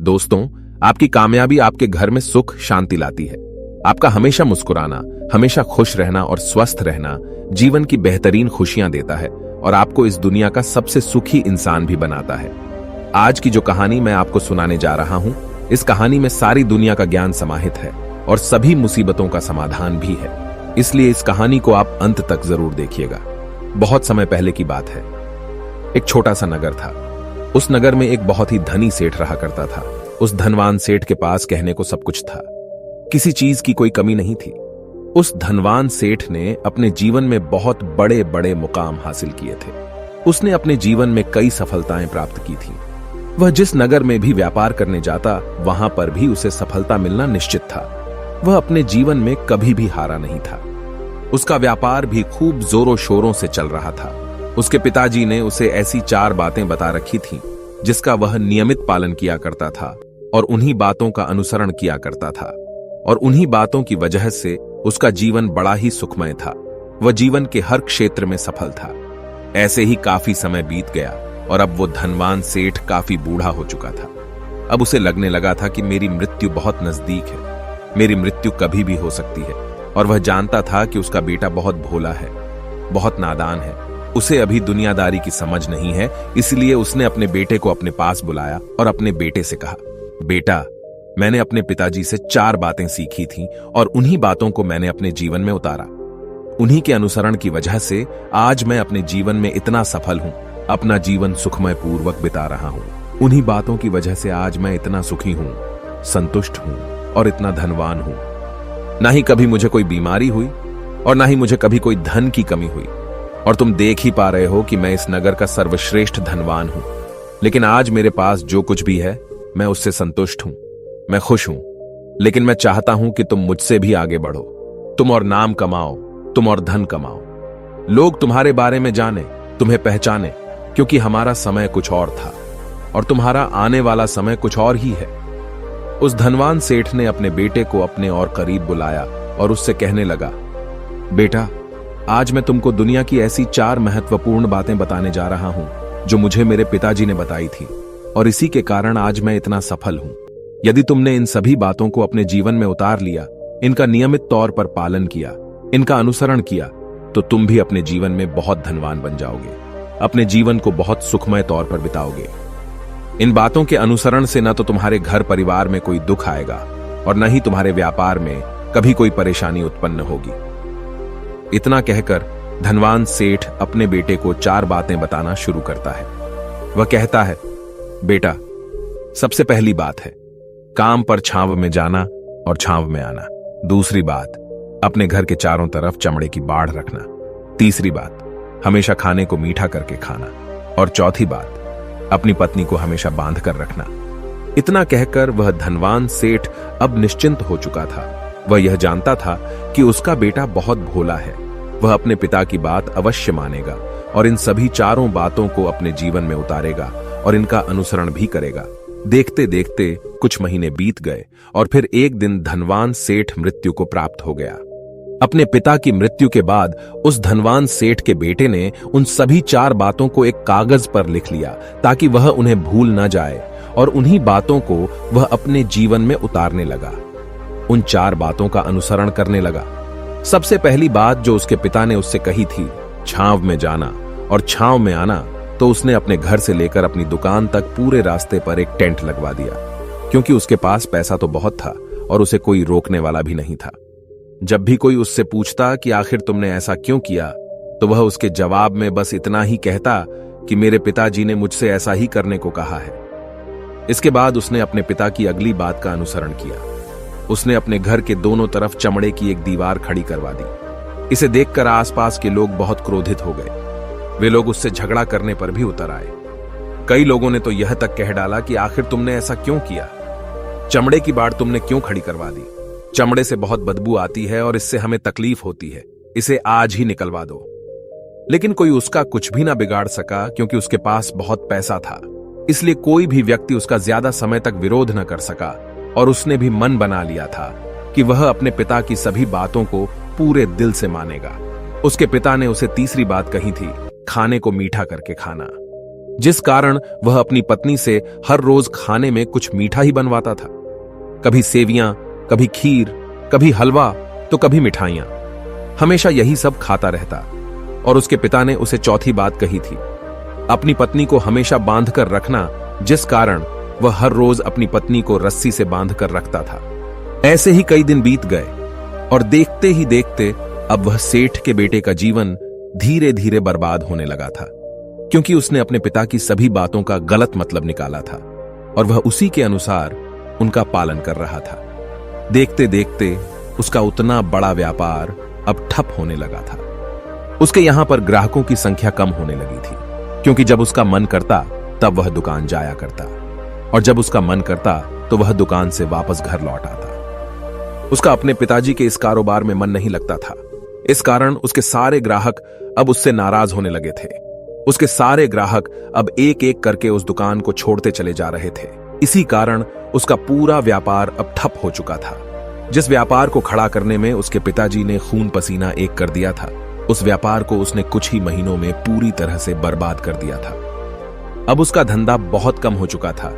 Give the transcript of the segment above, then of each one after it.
दोस्तों, आपकी कामयाबी आपके घर में सुख शांति लाती है। आपका हमेशा मुस्कुराना, हमेशा खुश रहना और स्वस्थ रहना जीवन की बेहतरीन खुशियां देता है और आपको इस दुनिया का सबसे सुखी इंसान भी बनाता है। आज की जो कहानी मैं आपको सुनाने जा रहा हूं, इस कहानी में सारी दुनिया का ज्ञान समाहित है और सभी मुसीबतों का समाधान भी है। इसलिए इस कहानी को आप अंत तक जरूर देखिएगा। बहुत समय पहले की बात है। एक छोटा सा नगर था। उस नगर में एक बहुत ही धनी सेठ रहा करता था। उस धनवान सेठ के पास कहने को सब कुछ था, किसी चीज की कोई कमी नहीं थी। उस धनवान सेठ ने अपने जीवन में बहुत बड़े बड़े मुकाम हासिल किए थे। उसने अपने जीवन में कई सफलताएं प्राप्त की थी। वह जिस नगर में भी व्यापार करने जाता, वहां पर भी उसे सफलता मिलना निश्चित था। वह अपने जीवन में कभी भी हारा नहीं था। उसका व्यापार भी खूब जोरों शोरों से चल रहा था। उसके पिताजी ने उसे ऐसी 4 बातें बता रखी थीं, जिसका वह नियमित पालन किया करता था और उन्हीं बातों का अनुसरण किया करता था। और उन्हीं बातों की वजह से उसका जीवन बड़ा ही सुखमय था। वह जीवन के हर क्षेत्र में सफल था। ऐसे ही काफी समय बीत गया और अब वो धनवान सेठ काफी बूढ़ा हो चुका था। अब उसे लगने लगा था कि मेरी मृत्यु बहुत नजदीक है, मेरी मृत्यु कभी भी हो सकती है। और वह जानता था कि उसका बेटा बहुत भोला है, बहुत नादान है, उसे अभी दुनियादारी की समझ नहीं है। इसलिए उसने अपने बेटे को अपने पास बुलाया और अपने बेटे से कहा, बेटा, मैंने अपने पिताजी से 4 बातें सीखी थीं और उन्हीं बातों को मैंने अपने जीवन में उतारा। उन्हीं के अनुसरण की वजह से आज मैं अपने जीवन में इतना सफल हूं, अपना जीवन सुखमय पूर्वक बिता रहा हूं। उन्हीं बातों की वजह से आज मैं इतना सुखी हूं, संतुष्ट हूं और इतना धनवान हूं। ना ही कभी मुझे कोई बीमारी हुई और ना ही मुझे कभी कोई धन की कमी हुई। और तुम देख ही पा रहे हो कि मैं इस नगर का सर्वश्रेष्ठ धनवान हूं। लेकिन आज मेरे पास जो कुछ भी है, मैं उससे संतुष्ट हूं, मैं खुश हूं। लेकिन मैं चाहता हूं कि तुम मुझसे भी आगे बढ़ो। तुम और नाम कमाओ, तुम और धन कमाओ, लोग तुम्हारे बारे में जाने, तुम्हें पहचाने, क्योंकि हमारा समय कुछ और था और तुम्हारा आने वाला समय कुछ और ही है। उस धनवान सेठ ने अपने बेटे को अपने और करीब बुलाया और उससे कहने लगा, बेटा, आज मैं तुमको दुनिया की ऐसी 4 महत्वपूर्ण बातें बताने जा रहा हूं जो मुझे मेरे पिताजी ने बताई थी और इसी के कारण आज मैं इतना सफल हूं। यदि तुमने इन सभी बातों को अपने जीवन में उतार लिया, इनका नियमित तौर पर पालन किया, इनका अनुसरण किया, तो तुम भी अपने जीवन में बहुत धनवान बन जाओगे, अपने जीवन को बहुत सुखमय तौर पर बिताओगे। इन बातों के अनुसरण से न तो तुम्हारे घर परिवार में कोई दुख आएगा और न ही तुम्हारे व्यापार में कभी कोई परेशानी उत्पन्न होगी। इतना कहकर धनवान सेठ अपने बेटे को 4 बातें बताना शुरू करता है। वह कहता है, बेटा, सबसे पहली बात है काम पर छांव में जाना और छांव में आना। दूसरी बात, अपने घर के चारों तरफ चमड़े की बाड़ रखना। तीसरी बात, हमेशा खाने को मीठा करके खाना। और चौथी बात, अपनी पत्नी को हमेशा बांध कर रखना। इतना कहकर वह धनवान सेठ अब निश्चिंत हो चुका था। वह यह जानता था कि उसका बेटा बहुत भोला है। वह अपने पिता की बात अवश्य मानेगा और इन सभी 4 बातों को अपने जीवन में उतारेगा और इनका अनुसरण भी करेगा। देखते देखते कुछ महीने बीत गए और फिर एक दिन धनवान सेठ मृत्यु को प्राप्त हो गया। अपने पिता की मृत्यु के बाद उस धनवान सेठ के बेटे ने उन सभी 4 बातों को एक कागज पर लिख लिया ताकि वह उन्हें भूल न जाए और उन्हीं बातों को वह अपने जीवन में उतारने लगा। उन 4 बातों का अनुसरण करने लगा। सबसे पहली बात जो उसके पिता ने उससे कही थी, छांव में जाना और छांव में आना, तो उसने अपने घर से लेकर अपनी दुकान तक पूरे रास्ते पर एक टेंट लगवा दिया, क्योंकि उसके पास पैसा तो बहुत था और उसे कोई रोकने वाला भी नहीं था। जब भी कोई उससे पूछता कि आखिर तुमने ऐसा क्यों किया, तो वह उसके जवाब में बस इतना ही कहता कि मेरे पिताजी ने मुझसे ऐसा ही करने को कहा है। इसके बाद उसने अपने पिता की अगली बात का अनुसरण किया। उसने अपने घर के दोनों तरफ चमड़े की एक दीवार खड़ी करवा दी। इसे देखकर आसपास के लोग बहुत क्रोधित हो गए। वे लोग उससे झगड़ा करने पर भी उतर आए। कई लोगों ने तो यह तक कह डाला कि आखिर तुमने ऐसा क्यों किया, चमड़े की बाड़ तुमने क्यों खड़ी करवा दी? चमड़े से बहुत बदबू आती है और इससे हमें तकलीफ होती है, इसे आज ही निकलवा दो। लेकिन कोई उसका कुछ भी ना बिगाड़ सका, क्योंकि उसके पास बहुत पैसा था। इसलिए कोई भी व्यक्ति उसका ज्यादा समय तक विरोध न कर सका और उसने भी मन बना लिया था कि वह अपने पिता की सभी बातों को पूरे दिल से मानेगा। उसके पिता ने उसे तीसरी बात कही थी, खाने को मीठा करके खाना। जिस कारण वह अपनी पत्नी से हर रोज खाने में कुछ मीठा ही बनवाता था। कभी सेवियां, कभी खीर, कभी हलवा तो कभी मिठाइयां। हमेशा यही सब खाता रहता। और उसके पिता ने उसे चौथी बात कही थी, अपनी पत्नी को हमेशा बांध कर रखना, जिस कारण वह हर रोज अपनी पत्नी को रस्सी से बांध कर रखता था। ऐसे ही कई दिन बीत गए और देखते ही देखते अब वह सेठ के बेटे का जीवन धीरे धीरे बर्बाद होने लगा था, क्योंकि उसने अपने पिता की सभी बातों का गलत मतलब निकाला था और वह उसी के अनुसार उनका पालन कर रहा था। देखते देखते उसका उतना बड़ा व्यापार अब ठप होने लगा था। उसके यहां पर ग्राहकों की संख्या कम होने लगी थी, क्योंकि जब उसका मन करता तब वह दुकान जाया करता और जब उसका मन करता तो वह दुकान से वापस घर लौट आता। उसका अपने पिताजी के इस कारोबार में मन नहीं लगता था। इस कारण उसके सारे ग्राहक अब उससे नाराज होने लगे थे। उसके सारे ग्राहक अब एक एक करके उस दुकान को छोड़ते चले जा रहे थे। इसी कारण उसका पूरा व्यापार अब ठप हो चुका था। जिस व्यापार को खड़ा करने में उसके पिताजी ने खून पसीना एक कर दिया था, उस व्यापार को उसने कुछ ही महीनों में पूरी तरह से बर्बाद कर दिया था। अब उसका धंधा बहुत कम हो चुका था,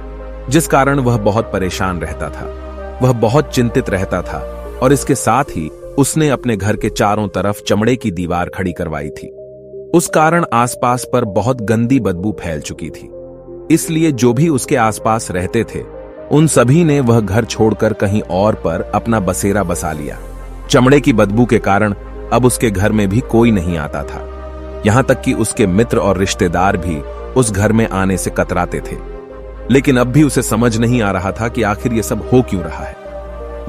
जिस कारण वह बहुत परेशान रहता था। वह बहुत चिंतित रहता था और इसके साथ ही उसने अपने घर के चारों तरफ चमड़े की दीवार खड़ी करवाई थी। उस कारण आसपास पर बहुत गंदी बदबू फैल चुकी थी। इसलिए जो भी उसके आसपास रहते थे उन सभी ने वह घर छोड़कर कहीं और पर अपना बसेरा बसा लिया। चमड़े की बदबू के कारण अब उसके घर में भी कोई नहीं आता था। यहां तक कि उसके मित्र और रिश्तेदार भी उस घर में आने से कतराते थे। लेकिन अब भी उसे समझ नहीं आ रहा था कि आखिर ये सब हो क्यों रहा है।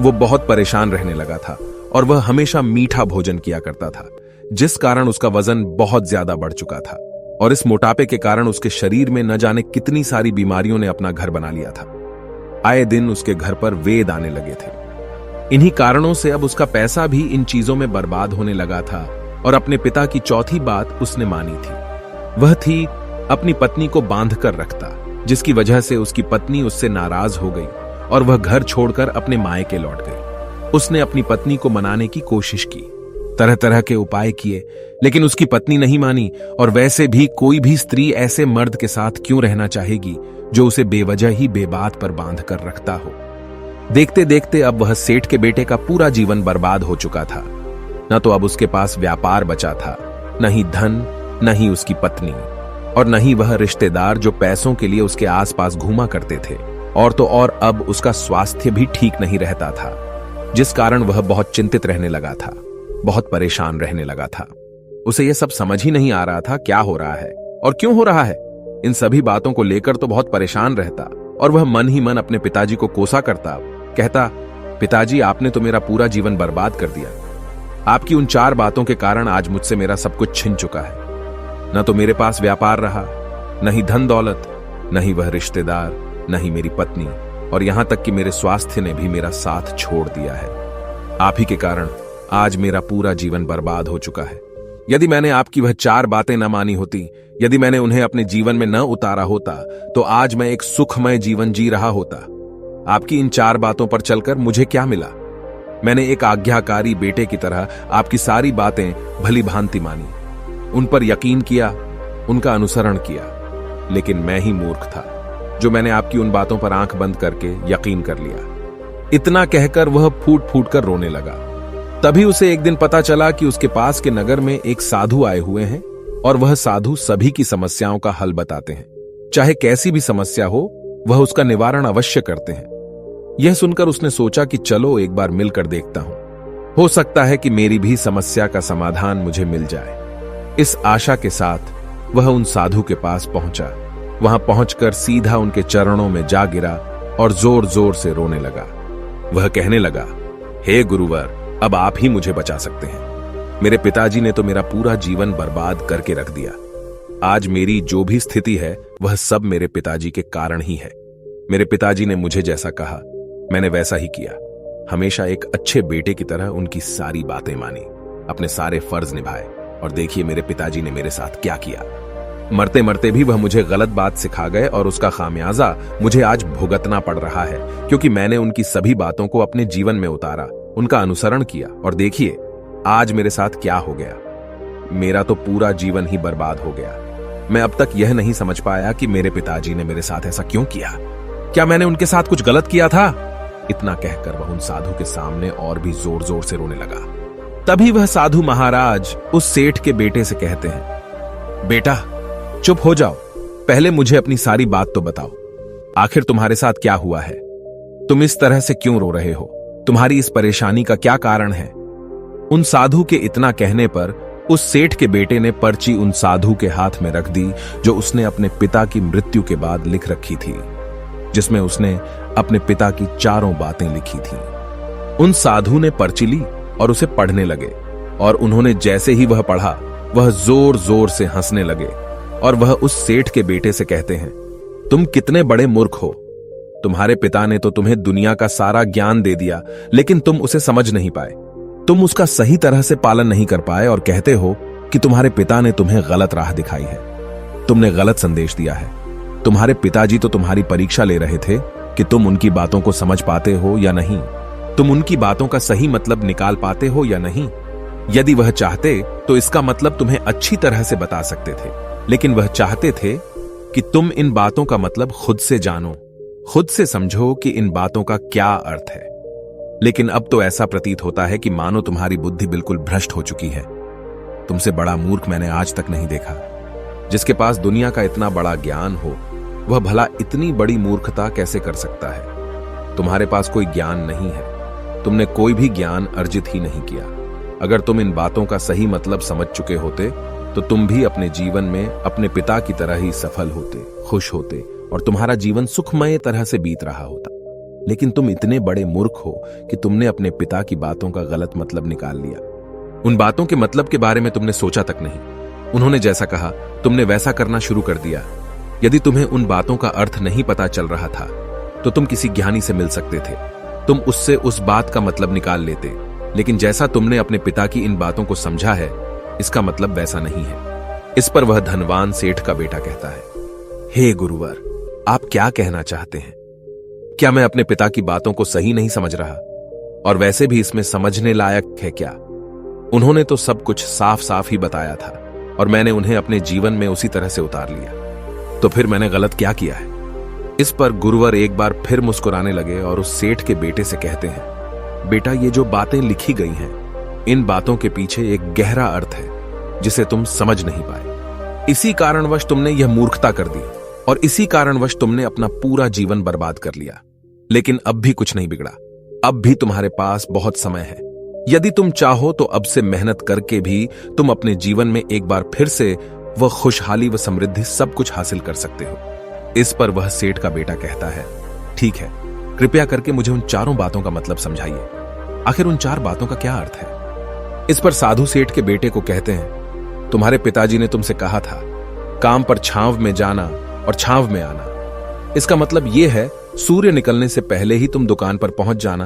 वो बहुत परेशान रहने लगा था और वह हमेशा मीठा भोजन किया करता था, जिस कारण उसका वजन बहुत ज्यादा बढ़ चुका था और इस मोटापे के कारण उसके शरीर में न जाने कितनी सारी बीमारियों ने अपना घर बना लिया था। आए दिन उसके घर पर वेद आने लगे थे। इन्हीं कारणों से अब उसका पैसा भी इन चीजों में बर्बाद होने लगा था और अपने पिता की चौथी बात उसने मानी थी। वह थी अपनी पत्नी को बांध कर रखता, जिसकी वजह से उसकी पत्नी उससे नाराज हो गई और वह घर छोड़कर अपने मायके लौट गई। उसने अपनी पत्नी को मनाने की कोशिश की, तरह तरह के उपाय किए, लेकिन उसकी पत्नी नहीं मानी। और वैसे भी कोई भी स्त्री ऐसे मर्द के साथ क्यों रहना चाहेगी जो उसे बेवजह ही बेबात पर बांध कर रखता हो। देखते देखते अब वह सेठ के बेटे का पूरा जीवन बर्बाद हो चुका था। न तो अब उसके पास व्यापार बचा था, न ही धन, न ही उसकी पत्नी, और न ही वह रिश्तेदार जो पैसों के लिए उसके आसपास घूमा करते थे। और तो और अब उसका स्वास्थ्य भी ठीक नहीं रहता था, जिस कारण वह बहुत चिंतित रहने लगा था, बहुत परेशान रहने लगा था। उसे यह सब समझ ही नहीं आ रहा था क्या हो रहा है और क्यों हो रहा है। इन सभी बातों को लेकर तो बहुत परेशान रहता और वह मन ही मन अपने पिताजी को कोसा करता, कहता, पिताजी आपने तो मेरा पूरा जीवन बर्बाद कर दिया। आपकी उन 4 बातों के कारण आज मुझसे मेरा सब कुछ छिन चुका है। न तो मेरे पास व्यापार रहा, न ही धन दौलत, न ही वह रिश्तेदार, न ही मेरी पत्नी, और यहां तक कि मेरे स्वास्थ्य ने भी मेरा साथ छोड़ दिया है। आप ही के कारण आज मेरा पूरा जीवन बर्बाद हो चुका है। यदि मैंने आपकी वह 4 बातें न मानी होती, यदि मैंने उन्हें अपने जीवन में न उतारा होता, तो आज मैं एक सुखमय जीवन जी रहा होता। आपकी इन 4 बातों पर चलकर मुझे क्या मिला? मैंने एक आज्ञाकारी बेटे की तरह आपकी सारी बातें भली भांति मानी, उन पर यकीन किया, उनका अनुसरण किया। लेकिन मैं ही मूर्ख था जो मैंने आपकी उन बातों पर आंख बंद करके यकीन कर लिया। इतना कहकर वह फूट फूट कर रोने लगा। तभी उसे एक दिन पता चला कि उसके पास के नगर में एक साधु आए हुए हैं और वह साधु सभी की समस्याओं का हल बताते हैं। चाहे कैसी भी समस्या हो, वह उसका निवारण अवश्य करते हैं। यह सुनकर उसने सोचा कि चलो एक बार मिलकर देखता हूं, हो सकता है कि मेरी भी समस्या का समाधान मुझे मिल जाए। इस आशा के साथ वह उन साधु के पास पहुंचा। वहां पहुंचकर सीधा उनके चरणों में जा गिरा और जोर जोर से रोने लगा। वह कहने लगा, हे गुरुवर, अब आप ही मुझे बचा सकते हैं। मेरे पिताजी ने तो मेरा पूरा जीवन बर्बाद करके रख दिया। आज मेरी जो भी स्थिति है वह सब मेरे पिताजी के कारण ही है। मेरे पिताजी ने मुझे जैसा कहा मैंने वैसा ही किया। हमेशा एक अच्छे बेटे की तरह उनकी सारी बातें मानी, अपने सारे फर्ज निभाए, और देखिए मेरे पिताजी ने मेरे साथ क्या किया। मरते मरते भी वह मुझे गलत बात सिखा गए और उसका खामियाजा मुझे आज भुगतना पड़ रहा है, क्योंकि मैंने उनकी सभी बातों को अपने जीवन में उतारा, उनका अनुसरण किया, और देखिए आज मेरे साथ क्या हो गया। मेरा तो पूरा जीवन ही बर्बाद हो गया। मैं अब तक यह नहीं समझ पाया कि मेरे पिताजी ने मेरे साथ ऐसा क्यों किया। क्या मैंने उनके साथ कुछ गलत किया था? इतना कहकर वह उन साधु के सामने और भी जोर जोर से रोने लगा। तभी वह साधु महाराज उस सेठ के बेटे से कहते हैं, बेटा चुप हो जाओ, पहले मुझे अपनी सारी बात तो बताओ। आखिर तुम्हारे साथ क्या हुआ है? तुम इस तरह से क्यों रो रहे हो? तुम्हारी इस परेशानी का क्या कारण है? उन साधु के इतना कहने पर उस सेठ के बेटे ने पर्ची उन साधु के हाथ में रख दी, जो उसने अपने पिता की मृत्यु के बाद लिख रखी थी, जिसमें उसने अपने पिता की चारों बातें लिखी थी। उन साधु ने पर्ची ली और उसे पढ़ने लगे, और उन्होंने जैसे ही वह पढ़ा, वह जोर जोर से हंसने लगे, और वह उस सेठ के बेटे से कहते हैं, तुम कितने बड़े मूर्ख हो। तुम्हारे पिता ने तो तुम्हें दुनिया का सारा ज्ञान दे दिया, लेकिन तुम उसे समझ नहीं पाए। तुम उसका सही तरह से पालन नहीं कर पाए और कहते हो कि तुम्हारे पिता ने तुम्हें गलत राह दिखाई है, तुमने गलत संदेश दिया है। तुम्हारे पिताजी तो तुम्हारी परीक्षा ले रहे थे कि तुम उनकी बातों को समझ पाते हो या नहीं, तुम उनकी बातों का सही मतलब निकाल पाते हो या नहीं। यदि वह चाहते तो इसका मतलब तुम्हें अच्छी तरह से बता सकते थे, लेकिन वह चाहते थे कि तुम इन बातों का मतलब खुद से जानो, खुद से समझो कि इन बातों का क्या अर्थ है। लेकिन अब तो ऐसा प्रतीत होता है कि मानो तुम्हारी बुद्धि बिल्कुल भ्रष्ट हो चुकी है। तुमसे बड़ा मूर्ख मैंने आज तक नहीं देखा। जिसके पास दुनिया का इतना बड़ा ज्ञान हो, वह भला इतनी बड़ी मूर्खता कैसे कर सकता है? तुम्हारे पास कोई ज्ञान नहीं है, तुमने कोई भी ज्ञान अर्जित ही नहीं किया। अगर तुम इन बातों का सही मतलब समझ चुके होते तो तुम भी अपने जीवन में अपने पिता की तरह ही सफल होते, खुश होते, और तुम्हारा जीवन सुखमय तरह से बीत रहा होता। लेकिन तुम इतने बड़े मूर्ख हो कि तुमने अपने पिता की बातों का गलत मतलब निकाल लिया। उन बातों के मतलब के बारे में तुमने सोचा तक नहीं। उन्होंने जैसा कहा तुमने वैसा करना शुरू कर दिया। यदि तुम्हें उन बातों का अर्थ नहीं पता चल रहा था तो तुम किसी ज्ञानी से मिल सकते थे, तुम उससे उस बात का मतलब निकाल लेते। लेकिन जैसा तुमने अपने पिता की इन बातों को समझा है, इसका मतलब वैसा नहीं है। इस पर वह धनवान सेठ का बेटा कहता है, हे गुरुवर, आप क्या कहना चाहते हैं? क्या मैं अपने पिता की बातों को सही नहीं समझ रहा? और वैसे भी इसमें समझने लायक है क्या? उन्होंने तो सब कुछ साफ साफ ही बताया था और मैंने उन्हें अपने जीवन में उसी तरह से उतार लिया। तो फिर मैंने गलत क्या किया है? इस पर गुरुवर एक बार फिर मुस्कुराने लगे और उस सेठ के बेटे से कहते हैं, बेटा, ये जो बातें लिखी गई हैं, इन बातों के पीछे एक गहरा अर्थ है जिसे तुम समझ नहीं पाए। इसी कारणवश तुमने यह मूर्खता कर दी और इसी कारणवश तुमने अपना पूरा जीवन बर्बाद कर लिया। लेकिन अब भी कुछ नहीं बिगड़ा, अब भी तुम्हारे पास बहुत समय है। यदि तुम चाहो तो अब से मेहनत करके भी तुम अपने जीवन में एक बार फिर से वह खुशहाली व समृद्धि सब कुछ हासिल कर सकते हो। इस पर वह सेठ का बेटा कहता है, ठीक है, कृपया करके मुझे उन चारों बातों का मतलब समझाइए। आखिर उन चार बातों का क्या अर्थ है? इस पर साधु सेठ के बेटे को कहते हैं, तुम्हारे पिताजी ने तुमसे कहा था काम पर छांव में जाना और छांव में आना। इसका मतलब यह है सूर्य निकलने से पहले ही तुम दुकान पर पहुंच जाना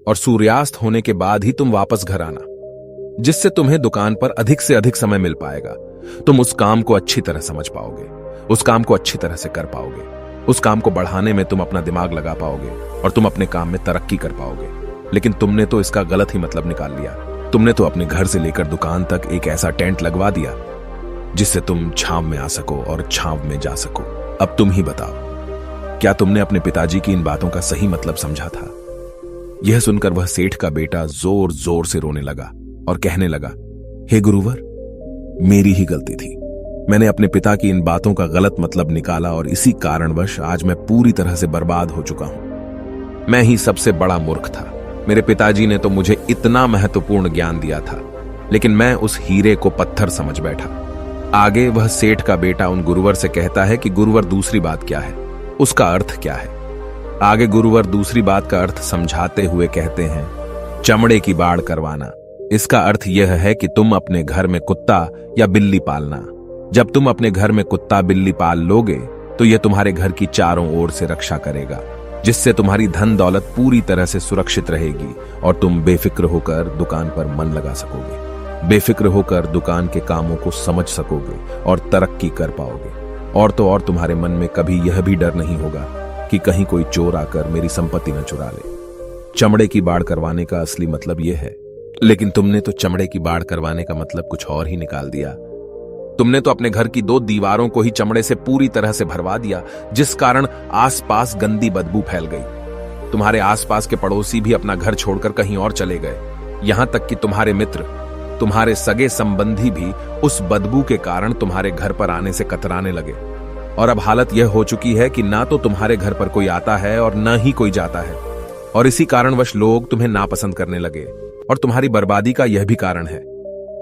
और सूर्यास्त होने के बाद ही तुम वापस घर आना, जिससे तुम्हें दुकान पर अधिक से अधिक समय मिल पाएगा। तुम उस काम को अच्छी तरह समझ पाओगे, उस काम को अच्छी तरह से कर पाओगे, उस काम को बढ़ाने में तुम अपना दिमाग लगा पाओगे और तुम अपने काम में तरक्की कर पाओगे। लेकिन तुमने तो इसका गलत ही मतलब निकाल लिया। तुमने तो अपने घर से लेकर दुकान तक एक ऐसा टेंट लगवा दिया जिससे तुम छांव में आ सको और छांव में जा सको। अब तुम ही बताओ, क्या तुमने अपने पिताजी की इन बातों का सही मतलब समझा था? यह सुनकर वह सेठ का बेटा जोर जोर से रोने लगा और कहने लगा, हे गुरुवर, मेरी ही गलती थी। मैंने अपने पिता की इन बातों का गलत मतलब निकाला और इसी कारणवश आज मैं पूरी तरह से बर्बाद हो चुका हूं। मैं ही सबसे बड़ा मूर्ख था। मेरे पिताजी ने तो मुझे इतना महत्वपूर्ण ज्ञान दिया था, लेकिन मैं उस हीरे को पत्थर समझ बैठा। आगे वह सेठ का बेटा उन गुरुवर से कहता है कि गुरुवर, दूसरी बात क्या है, उसका अर्थ क्या है? आगे गुरुवर दूसरी बात का अर्थ समझाते हुए कहते हैं, चमड़े की बाड़ करवाना। इसका अर्थ यह है कि तुम अपने घर में कुत्ता या बिल्ली पालना। जब तुम अपने घर में कुत्ता बिल्ली पाल लोगे तो यह तुम्हारे घर की चारों ओर से रक्षा करेगा, जिससे तुम्हारी धन दौलत पूरी तरह से सुरक्षित रहेगी और तुम बेफिक्र होकर दुकान पर मन लगा सकोगे, बेफिक्र होकर दुकान के कामों को समझ सकोगे और तरक्की कर पाओगे। और तो और तुम्हारे मन में कभी यह भी डर नहीं होगा कि कहीं कोई चोर आकर मेरी संपत्ति न चुरा ले। चमड़े की बाड़ करवाने का असली मतलब यह है, लेकिन तुमने तो चमड़े की बाड़ करवाने का मतलब कुछ और ही निकाल दिया। तुमने तो अपने घर की 2 दीवारों को ही चमड़े से पूरी तरह से भरवा दिया, जिस कारण आसपास गंदी बदबू फैल गई। तुम्हारे आसपास के पड़ोसी भी अपना घर छोड़कर कहीं और चले गए। यहां तक कि तुम्हारे मित्र, तुम्हारे सगे संबंधी भी उस बदबू के कारण तुम्हारे घर पर आने से कतराने लगे। और अब हालत यह हो चुकी है कि ना तो तुम्हारे घर पर कोई आता है और न ही कोई जाता है। और इसी कारणवश लोग तुम्हें नापसंद करने लगे। और तुम्हारी बर्बादी का यह भी कारण है।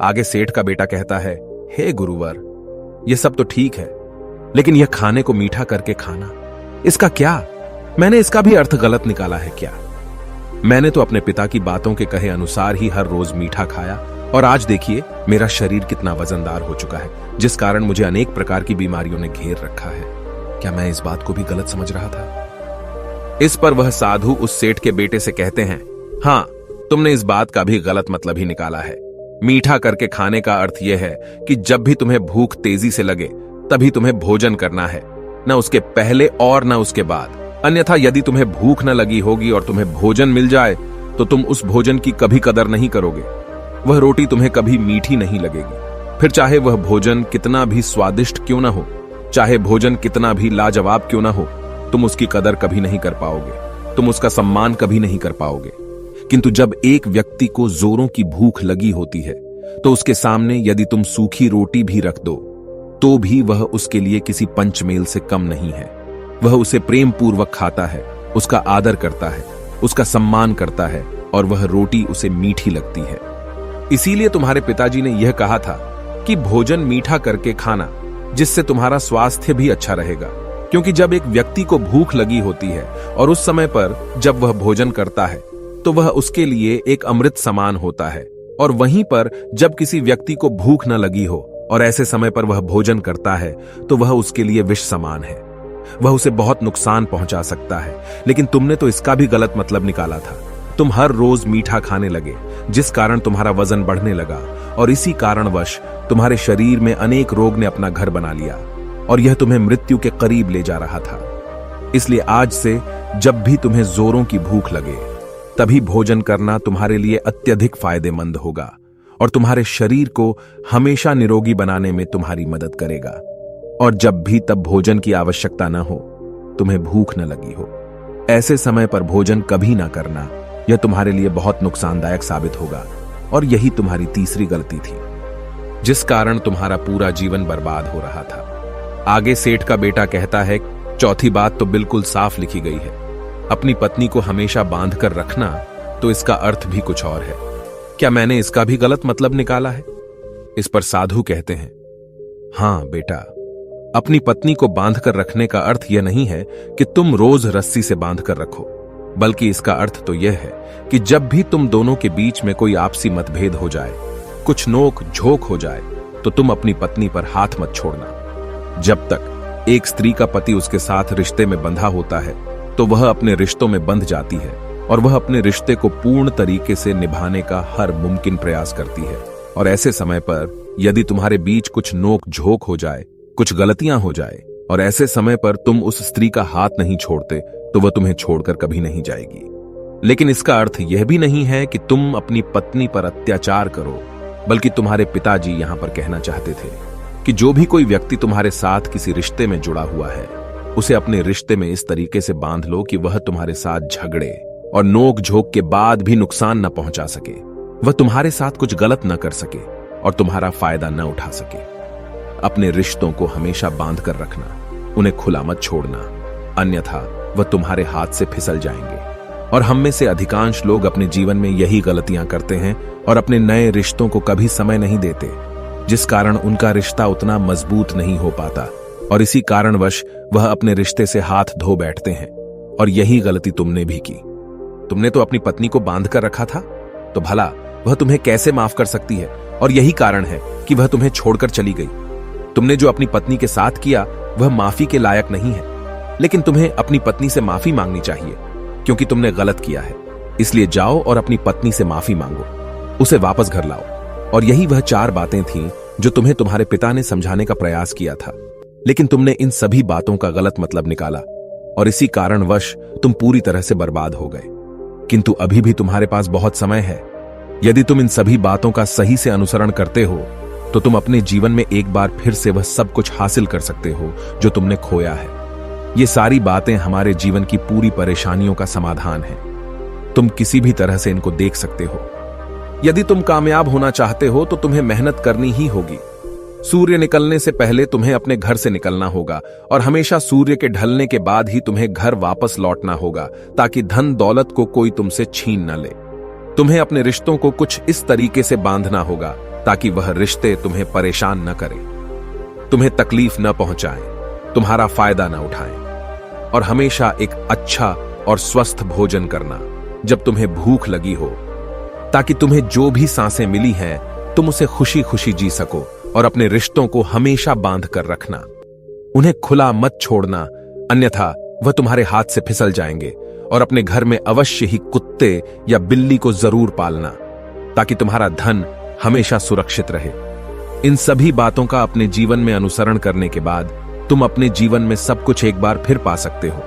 आगे सेठ का बेटा कहता है, हे गुरुवर, यह सब तो ठीक है, लेकिन यह खाने को मीठा करके खाना, इसका क्या? मैंने इसका भी अर्थ गलत निकाला है क्या? मैंने तो अपने पिता की बातों के कहे अनुसार ही हर रोज मीठा खाया, और आज देखिए मेरा शरीर कितना वजनदार हो चुका है, जिस कारण मुझे अनेक प्रकार की बीमारियों ने घेर रखा है। क्या मैं इस बात को भी गलत समझ रहा था? इस पर वह साधु उस सेठ के बेटे से कहते हैं, हां, तुमने इस बात का भी गलत मतलब ही निकाला है। मीठा करके खाने का अर्थ यह है कि जब भी तुम्हें भूख तेजी से लगे तभी तुम्हें भोजन करना है, न उसके पहले और न उसके बाद। अन्यथा यदि तुम्हें भूख न लगी होगी और तुम्हें भोजन मिल जाए तो तुम उस भोजन की कभी कदर नहीं करोगे। वह रोटी तुम्हें कभी मीठी नहीं लगेगी। फिर चाहे वह भोजन कितना भी स्वादिष्ट क्यों ना हो, चाहे भोजन कितना भी लाजवाब क्यों ना हो, तुम उसकी कदर कभी नहीं कर पाओगे, तुम उसका सम्मान कभी नहीं कर पाओगे। किंतु जब एक व्यक्ति को जोरों की भूख लगी होती है तो उसके सामने यदि तुम सूखी रोटी भी रख दो तो भी वह उसके लिए किसी पंचमेल से कम नहीं है। वह उसे प्रेम पूर्वक खाता है, उसका आदर करता है, उसका सम्मान करता है, और वह रोटी उसे मीठी लगती है। इसीलिए तुम्हारे पिताजी ने यह कहा था कि भोजन मीठा करके खाना, जिससे तुम्हारा स्वास्थ्य भी अच्छा रहेगा। क्योंकि जब एक व्यक्ति को भूख लगी होती है और उस समय पर जब वह भोजन करता है तो वह उसके लिए एक अमृत समान होता है, और वहीं पर जब किसी व्यक्ति को भूख न लगी हो और ऐसे समय पर वह भोजन करता है तो वह उसके लिए विष समान है, वह उसे बहुत नुकसान पहुंचा सकता है। लेकिन तुमने तो इसका भी गलत मतलब निकाला था। तुम हर रोज मीठा खाने लगे, जिस कारण तुम्हारा वजन बढ़ने लगा, और इसी कारणवश तुम्हारे शरीर में अनेक रोग ने अपना घर बना लिया और यह तुम्हें मृत्यु के करीब ले जा रहा था। इसलिए आज से जब भी तुम्हें जोरों की भूख लगे तभी भोजन करना तुम्हारे लिए अत्यधिक फायदेमंद होगा और तुम्हारे शरीर को हमेशा निरोगी बनाने में तुम्हारी मदद करेगा। और जब भी तब भोजन की आवश्यकता न हो, तुम्हें भूख न लगी हो, ऐसे समय पर भोजन कभी ना करना। यह तुम्हारे लिए बहुत नुकसानदायक साबित होगा। और यही तुम्हारी तीसरी गलती थी, जिस कारण तुम्हारा पूरा जीवन बर्बाद हो रहा था। आगे सेठ का बेटा कहता है, चौथी बात तो बिल्कुल साफ लिखी गई है, अपनी पत्नी को हमेशा बांध कर रखना, तो इसका अर्थ भी कुछ और है। क्या मैंने इसका भी गलत मतलब निकाला है? इस पर साधु कहते हैं, हां बेटा, अपनी पत्नी को बांध कर रखने का अर्थ यह नहीं है कि तुम रोज रस्सी से बांध कर रखो, बल्कि इसका अर्थ तो यह है कि जब भी तुम दोनों के बीच में कोई आपसी मतभेद हो जाए, कुछ नोक झोंक हो जाए, तो तुम अपनी पत्नी पर हाथ मत छोड़ना। जब तक एक स्त्री का पति उसके साथ रिश्ते में बंधा होता है तो वह अपने रिश्तों में बंध जाती है और वह अपने रिश्ते को पूर्ण तरीके से निभाने का हर मुमकिन प्रयास करती है। और ऐसे समय पर यदि तुम्हारे बीच कुछ नोक झोंक हो जाए, कुछ गलतियां हो जाए, और ऐसे समय पर तुम उस स्त्री का हाथ नहीं छोड़ते, तो वह तुम्हें छोड़कर कभी नहीं जाएगी। लेकिन इसका अर्थ यह भी नहीं है कि तुम अपनी पत्नी पर अत्याचार करो, बल्कि तुम्हारे पिताजी यहां पर कहना चाहते थे कि जो भी कोई व्यक्ति तुम्हारे साथ किसी रिश्ते में जुड़ा हुआ है, उसे अपने रिश्ते में इस तरीके से बांध लो कि वह तुम्हारे साथ झगड़े और नोक झोंक के बाद भी नुकसान न पहुंचा सके, वह तुम्हारे साथ कुछ गलत न कर सके और तुम्हारा फायदा न उठा सके। अपने रिश्तों को हमेशा बांध कर रखना, उन्हें खुला मत छोड़ना, अन्यथा वह तुम्हारे हाथ से फिसल जाएंगे। और हम में से अधिकांश लोग अपने जीवन में यही गलतियां करते हैं और अपने नए रिश्तों को कभी समय नहीं देते, जिस कारण उनका रिश्ता उतना मजबूत नहीं हो पाता और इसी कारणवश वह अपने रिश्ते से हाथ धो बैठते हैं। और यही गलती तुमने भी की। तुमने तो अपनी पत्नी को बांध कर रखा था, तो भला वह तुम्हें कैसे माफ कर सकती है? और यही कारण है कि वह तुम्हें छोड़कर चली गई। तुमने जो अपनी पत्नी के साथ किया वह माफी के लायक नहीं है, लेकिन तुम्हें अपनी पत्नी से माफी मांगनी चाहिए क्योंकि तुमने गलत किया है। इसलिए जाओ और अपनी पत्नी से माफी मांगो, उसे वापस घर लाओ। और यही वह 4 बातें थीं जो तुम्हें तुम्हारे पिता ने समझाने का प्रयास किया था, लेकिन तुमने इन सभी बातों का गलत मतलब निकाला और इसी कारणवश तुम पूरी तरह से बर्बाद हो गए। किंतु अभी भी तुम्हारे पास बहुत समय है। यदि तुम इन सभी बातों का सही से अनुसरण करते हो तो तुम अपने जीवन में एक बार फिर से वह सब कुछ हासिल कर सकते हो जो तुमने खोया है। ये सारी बातें हमारे जीवन की पूरी परेशानियों का समाधान है। तुम किसी भी तरह से इनको देख सकते हो। यदि तुम कामयाब होना चाहते हो तो तुम्हें मेहनत करनी ही होगी। सूर्य निकलने से पहले तुम्हें अपने घर से निकलना होगा और हमेशा सूर्य के ढलने के बाद ही तुम्हें घर वापस लौटना होगा, ताकि धन दौलत को कोई तुमसे छीन न ले। तुम्हें अपने रिश्तों को कुछ इस तरीके से बांधना होगा ताकि वह रिश्ते तुम्हें परेशान न करें, तुम्हें तकलीफ न पहुंचाएं, तुम्हारा फायदा न उठाएं। और हमेशा एक अच्छा और स्वस्थ भोजन करना जब तुम्हें भूख लगी हो, ताकि तुम्हें जो भी सांसें मिली हैं तुम उसे खुशी खुशी जी सको। और अपने रिश्तों को हमेशा बांध कर रखना, उन्हें खुला मत छोड़ना, अन्यथा वह तुम्हारे हाथ से फिसल जाएंगे। और अपने घर में अवश्य ही कुत्ते या बिल्ली को जरूर पालना, ताकि तुम्हारा धन हमेशा सुरक्षित रहे। इन सभी बातों का अपने जीवन में अनुसरण करने के बाद तुम अपने जीवन में सब कुछ एक बार फिर पा सकते हो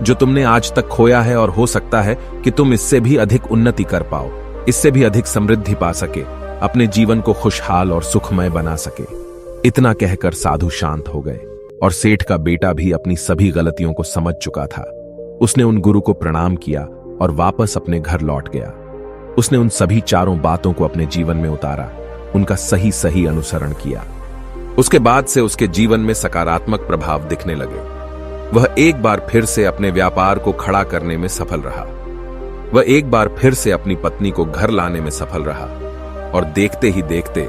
जो तुमने आज तक खोया है, और हो सकता है कि तुम इससे भी अधिक उन्नति कर पाओ, इससे भी अधिक समृद्धि पा सके, अपने जीवन को खुशहाल और सुखमय बना सके। इतना कहकर साधु शांत हो गए और सेठ का बेटा भी अपनी सभी गलतियों को समझ चुका था। उसने उन गुरु को प्रणाम किया और वापस अपने घर लौट गया। उसने उन सभी चारों बातों को अपने जीवन में उतारा, उनका सही सही अनुसरण किया। उसके बाद से उसके जीवन में सकारात्मक प्रभाव दिखने लगे। वह एक बार फिर से अपने व्यापार को खड़ा करने में सफल रहा। वह एक बार फिर से अपनी पत्नी को घर लाने में सफल रहा, और देखते ही देखते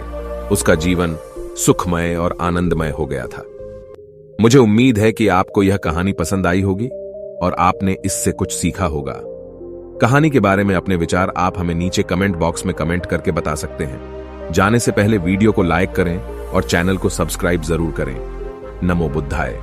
उसका जीवन सुखमय और आनंदमय हो गया था। मुझे उम्मीद है कि आपको यह कहानी पसंद आई होगी और आपने इससे कुछ सीखा होगा। कहानी के बारे में अपने विचार आप हमें नीचे कमेंट बॉक्स में कमेंट करके बता सकते हैं। जाने से पहले वीडियो को लाइक करें और चैनल को सब्सक्राइब जरूर करें। नमो बुद्धाय।